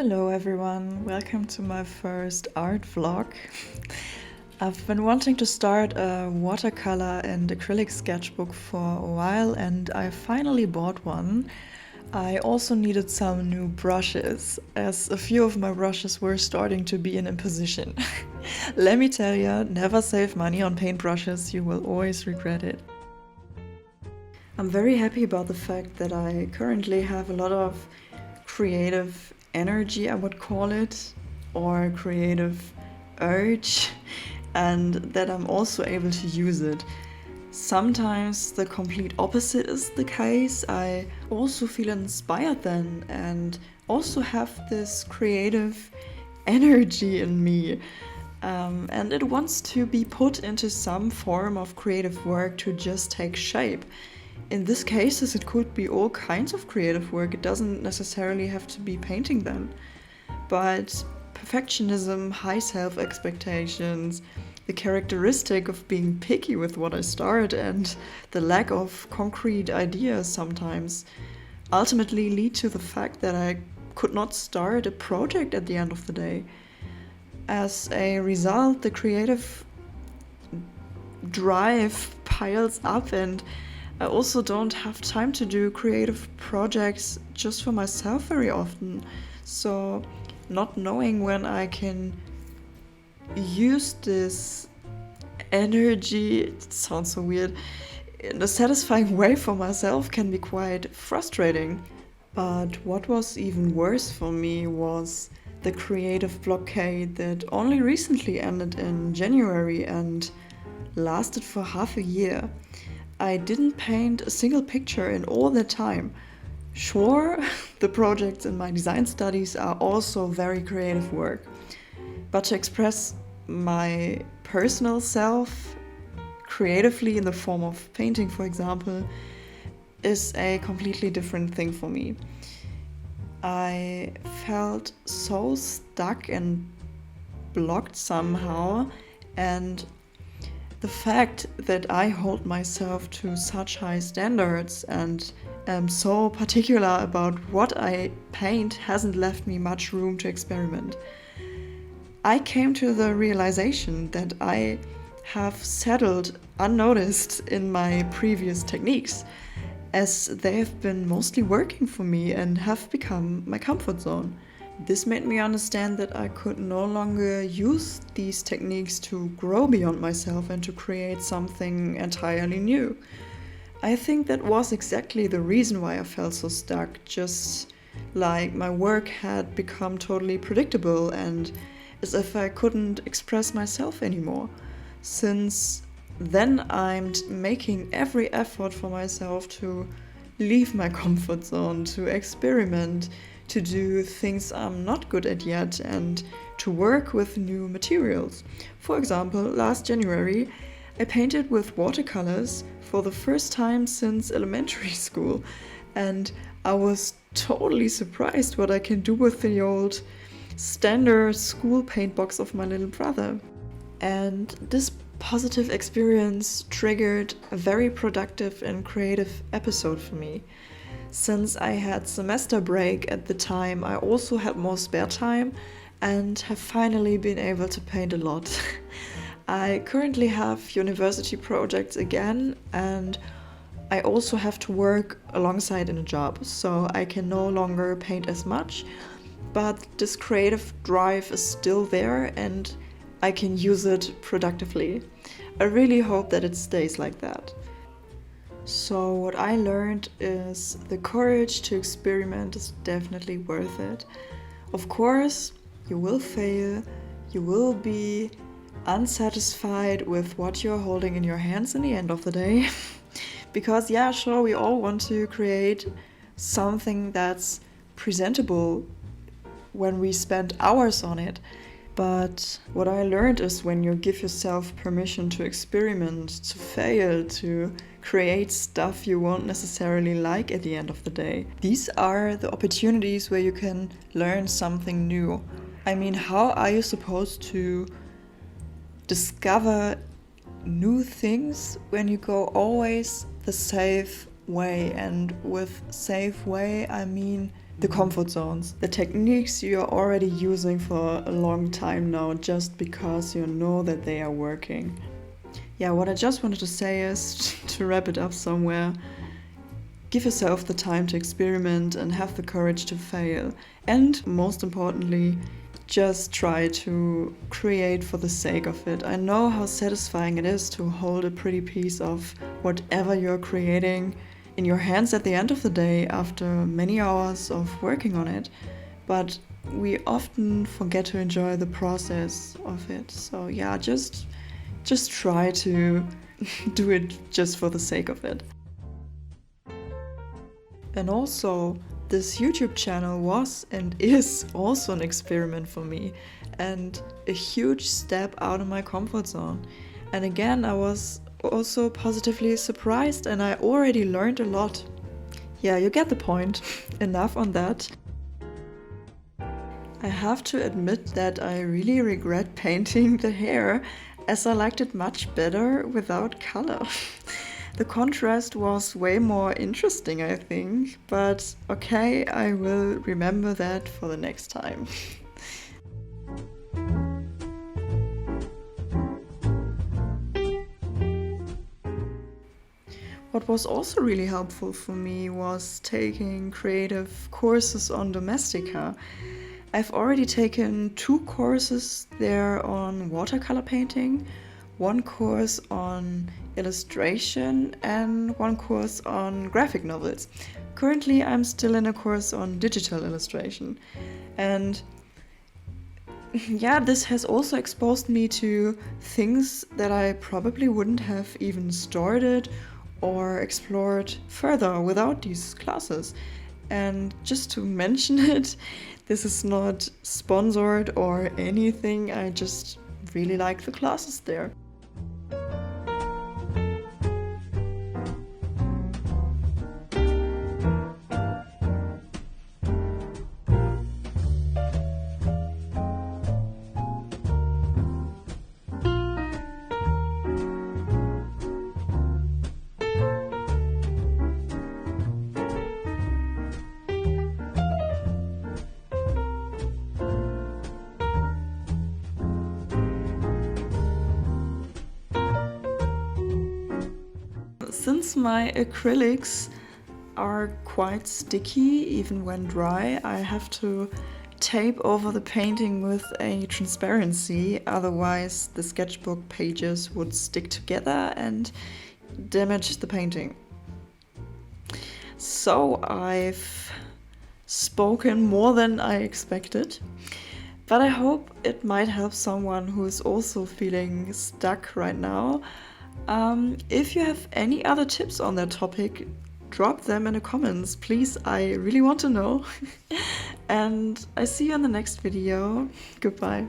Hello everyone, welcome to my first art vlog. I've been wanting to start a watercolor and acrylic sketchbook for a while and I finally bought one. I also needed some new brushes, as a few of my brushes were starting to be an imposition. Let me tell you, never save money on paintbrushes, you will always regret it. I'm very happy about the fact that I currently have a lot of creative energy, I would call it, or creative urge, and that I'm also able to use it. Sometimes the complete opposite is the case. I also feel inspired then and also have this creative energy in me. And it wants to be put into some form of creative work to just take shape. In this cases, it could be all kinds of creative work. It doesn't necessarily have to be painting then. But perfectionism, high self-expectations, the characteristic of being picky with what I start, and the lack of concrete ideas sometimes ultimately lead to the fact that I could not start a project at the end of the day. As a result, the creative drive piles up and I also don't have time to do creative projects just for myself very often. So not knowing when I can use this energy, it sounds so weird, in a satisfying way for myself can be quite frustrating. But what was even worse for me was the creative blockade that only recently ended in January and lasted for half a year. I didn't paint a single picture in all that time. Sure, the projects in my design studies are also very creative work, but to express my personal self creatively in the form of painting, for example, is a completely different thing for me. I felt so stuck and blocked somehow, and the fact that I hold myself to such high standards and am so particular about what I paint hasn't left me much room to experiment. I came to the realization that I have settled unnoticed in my previous techniques, as they have been mostly working for me and have become my comfort zone. This made me understand that I could no longer use these techniques to grow beyond myself and to create something entirely new. I think that was exactly the reason why I felt so stuck, just like my work had become totally predictable and as if I couldn't express myself anymore. Since then I'm making every effort for myself to leave my comfort zone, to experiment, to do things I'm not good at yet and to work with new materials. For example, last January I painted with watercolors for the first time since elementary school and I was totally surprised what I can do with the old standard school paint box of my little brother. And this positive experience triggered a very productive and creative episode for me. Since I had semester break at the time, I also had more spare time and have finally been able to paint a lot. I currently have university projects again and I also have to work alongside in a job, so I can no longer paint as much, but this creative drive is still there and I can use it productively. I really hope that it stays like that. So what I learned is the courage to experiment is definitely worth it. Of course, you will fail, you will be unsatisfied with what you're holding in your hands in the end of the day. Because yeah, sure, we all want to create something that's presentable when we spend hours on it. But what I learned is when you give yourself permission to experiment, to fail, to create stuff you won't necessarily like at the end of the day. These are the opportunities where you can learn something new. I mean, how are you supposed to discover new things when you go always the safe way? And with safe way, I mean the comfort zones, the techniques you are already using for a long time now just because you know that they are working. Yeah, what I just wanted to say is, to wrap it up somewhere, give yourself the time to experiment and have the courage to fail. And most importantly, just try to create for the sake of it. I know how satisfying it is to hold a pretty piece of whatever you're creating in your hands at the end of the day after many hours of working on it, but we often forget to enjoy the process of it. So yeah, just try to do it just for the sake of it. And also, this YouTube channel was and is also an experiment for me and a huge step out of my comfort zone. And again, I was also positively surprised and I already learned a lot. Yeah, you get the point. Enough on that. I have to admit that I really regret painting the hair, as I liked it much better without color. The contrast was way more interesting, I think, but okay, I will remember that for the next time. What was also really helpful for me was taking creative courses on Domestika. I've already taken 2 courses there on watercolor painting, 1 course on illustration and 1 course on graphic novels. Currently I'm still in a course on digital illustration. And yeah, this has also exposed me to things that I probably wouldn't have even started or explored further without these classes. And just to mention it, this is not sponsored or anything, I just really like the classes there. Since my acrylics are quite sticky even when dry, I have to tape over the painting with a transparency, otherwise the sketchbook pages would stick together and damage the painting. So I've spoken more than I expected, but I hope it might help someone who is also feeling stuck right now. If you have any other tips on that topic, drop them in the comments, please. I really want to know. And I see you in the next video. Goodbye.